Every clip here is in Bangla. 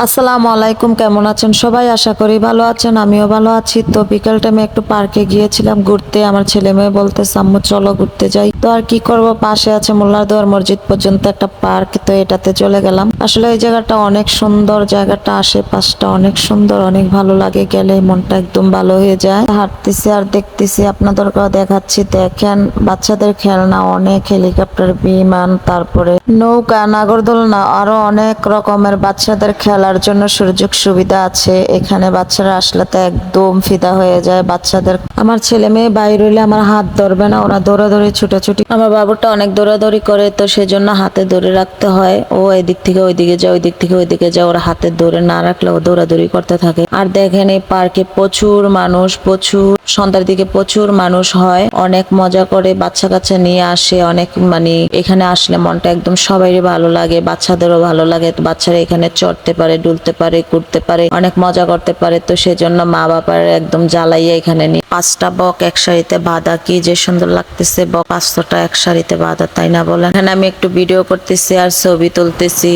আসসালামু আলাইকুম, কেমন আছেন সবাই? আশা করি ভালো আছেন, আমিও ভালো আছি। তো বিকাল টাইমে একটু পার্কে গিয়েছিলাম ঘুরতে। আমার ছেলে মেয়ে বলতেছে আম্মু চলো ঘুরতে যাই। তো আর কি করব, পাশে আছে মোল্লার দোয়ার মসজিদ পর্যন্ত একটা পার্ক, তো এটাতে চলে গেলাম। আসলে এই জায়গাটা অনেক সুন্দর, জায়গাটা আশেপাশটা অনেক সুন্দর, অনেক ভালো লাগে, গেলে মনটা একদম ভালো হয়ে যায়। হাঁটতেছি আর দেখতেছি, আপনাদেরকেও দেখাচ্ছি। দেখেন বাচ্চাদের খেলনা অনেক, হেলিকপ্টার, বিমান, তারপরে নৌকা, নাগরদোলনা, আরো অনেক রকমের বাচ্চাদের খেলার জন্য সুযোগ সুবিধা আছে এখানে। বাচ্চারা আসলে তো একদম ফিদা হয়ে যায় বাচ্চাদের। আমার ছেলে মেয়ে বাইরে হইলে আমার হাত ধরবে না, ওরা দৌড়াদৌড়ি ছুটাছুটি। আমার বাবুটা অনেক দৌড়াদৌড়ি করে, তো সেজন্য হাতে ধরে রাখতে হয়। ও এদিক থেকে ওইদিকে যায়, ওই দিক থেকে ওইদিকে যায়, ওরা হাতে ধরে না রাখলে ও দৌড়াদৌড়ি করতে থাকে। আর দেখেন এই পার্কে প্রচুর মানুষ, প্রচুর সন্ধ্যার দিকে প্রচুর মানুষ হয়, অনেক মজা করে, বাচ্চা কাচ্চা নিয়ে আসে অনেক। মানে এখানে আসলে মনটা একদম সবারই ভালো লাগে, বাচ্চাদেরও ভালো লাগে। তো বাচ্চারা এখানে চড়তে পারে, দুলতে পারে, ঘুরতে পারে, অনেক মজা করতে পারে। তো সেজন্য মা বাবার একদম জ্বালাইয়া এখানে নিয়ে। 5টা বক এক সারিতে বাঁধা, কি যে সুন্দর লাগতেছে, বক 5টা এক সারিতে বাঁধা, তাই না বলেন? এখানে আমি একটু ভিডিও করতেছি আর ছবি তুলতেছি।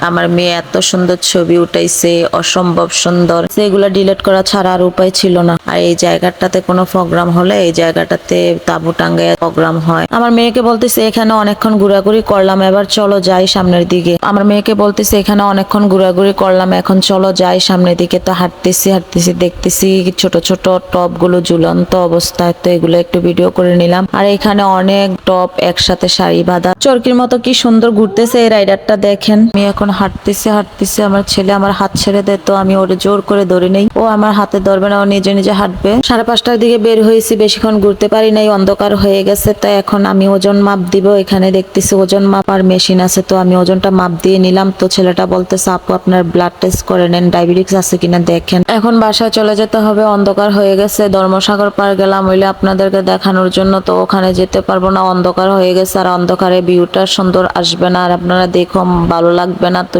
আমার মেয়ে এত সুন্দর ছবি উঠাইছে, অসম্ভব সুন্দর, সেগুলো ডিলিট করা ছাড়া আর উপায় ছিল না। আর এই জায়গাটাতে কোনো প্রোগ্রাম হলে এই জায়গাটাতে তাঁবু টাঙ্গায় প্রোগ্রাম হয়। আমার মেয়েকে বলতেছে এখানে অনেকক্ষণ ঘোরাঘুরি করলাম, এবার চলো যাই সামনের দিকে। আমার মেয়েকে বলতেছে এখানে অনেকক্ষণ ঘোরাঘুরি করলাম, এখন চলো যাই সামনের দিকে। তো হাঁটতেছি হাঁটতেছি, দেখতেছি ছোট ছোট টপ গুলো ঝুলন্ত অবস্থায়, তো এগুলো একটু ভিডিও করে নিলাম। আর এখানে অনেক টপ একসাথে সারি বাঁধা, চরকির মতো কি সুন্দর ঘুরতেছে এই রাইডারটা, দেখেন। আমি এখন হাঁটতেছি হাঁটতেছি, আমার ছেলে আমার হাত ছেড়ে দেয়, তো আমি ওরে জোর করে ধরে নেই। ও আমার হাতে ধরবে না, ও নিজে নিজে হাঁটবে। 5:30টার দিকে বের হয়েছি, বেশিক্ষণ ঘুরতে পারি নাই, অন্ধকার হয়ে গেছে। তো এখন আমি ওজন মাপ দিব। এখানে দেখতেছি ওজন মাপার মেশিন আছে, তো আমি ওজনটা মাপ দিয়ে নিলাম। তো ছেলেটা বলতেছে আপু আপনার ব্লাড টেস্ট করে নেন, ডায়াবেটিস আছে কিনা দেখেন। এখন বাসায় চলে যেতে হবে, অন্ধকার হয়ে গেছে। ধর্মসাগর পার গেলাম হইলে আপনাদেরকে দেখানোর জন্য, তো ওখানে যেতে পারবো না, অন্ধকার হয়ে গেছে। আর অন্ধকারে ভিউটা সুন্দর আসবে না, আর আপনারা দেখো ভালো লাগবে না। তো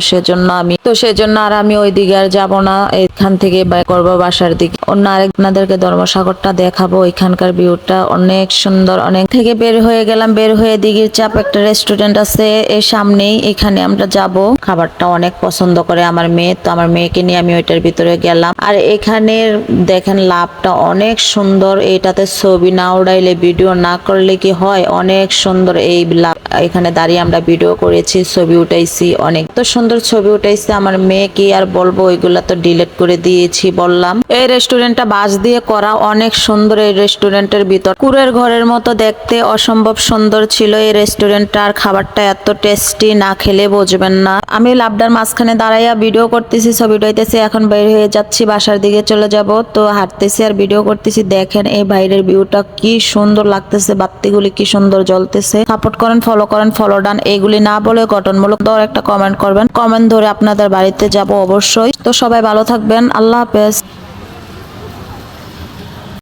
সেজন্য আর আমি ওই দিকে আর যাবো না, এখান থেকে বাই করবো বাসার দিকে। অন্য আরেকনাদেরকে ধর্মসাগরটা দেখাবো, এখানকার ভিউটা অনেক সুন্দর। অনেক থেকে বের হয়ে গেলাম, বের হয়ে দিঘির চাপ একটা রেস্টুরেন্ট আছে এর সামনেই, এখানে আমরা যাব। খাবারটা অনেক পছন্দ করে আমার মেয়ে, তো আমার মেয়েকে নিয়ে আমি ওইটার ভিতরে গেলাম। আর এখানে দেখেন লাভটা অনেক সুন্দর, এটাতে ছবি না উড়াইলে, ভিডিও না করলে কি হয়, অনেক সুন্দর এই লাভ। এখানে দাঁড়িয়ে আমরা ভিডিও করেছি, ছবি উঠাইছি, অনেক তো সুন্দর ছবি উঠাইছি। আমার মেয়ে কি আর বলবো, ওইগুলা তো ডিলিট করে দিয়েছি বললাম। এই রেস্টুরেন্টটা বাঁশ দিয়ে করা, অনেক সুন্দর। এই রেস্টুরেন্টের ভিতর কুড়ের ঘরের মতো দেখতে, অসম্ভব সুন্দর ছিল এই রেস্টুরেন্টটা। আর খাবারটা এত টেস্টি, না খেলে বুঝবেন না। আমি লাবডার মাঝখানে দাঁড়াইয়া ভিডিও করতেছি, ছবি উঠাইতেছি। এখন বের হয়ে যাচ্ছি, বাসার দিকে চলে যাব। তো হাঁটতেছি আর ভিডিও করতেছি। দেখেন এই বাইরের ভিউটা কি সুন্দর লাগতেছে, বাত্তিগুলি কি সুন্দর জ্বলতেছে। সাপোর্ট করেন, ফলো করেন, ফলো ডান, এইগুলি না বলে গঠনমূলক একটা কমেন্ট করবেন। কমেন্ট ধরে আপনাদের বাড়িতে যাব অবশ্যই। তো সবাই ভালো থাকবেন, আল্লাহ হাফেজ।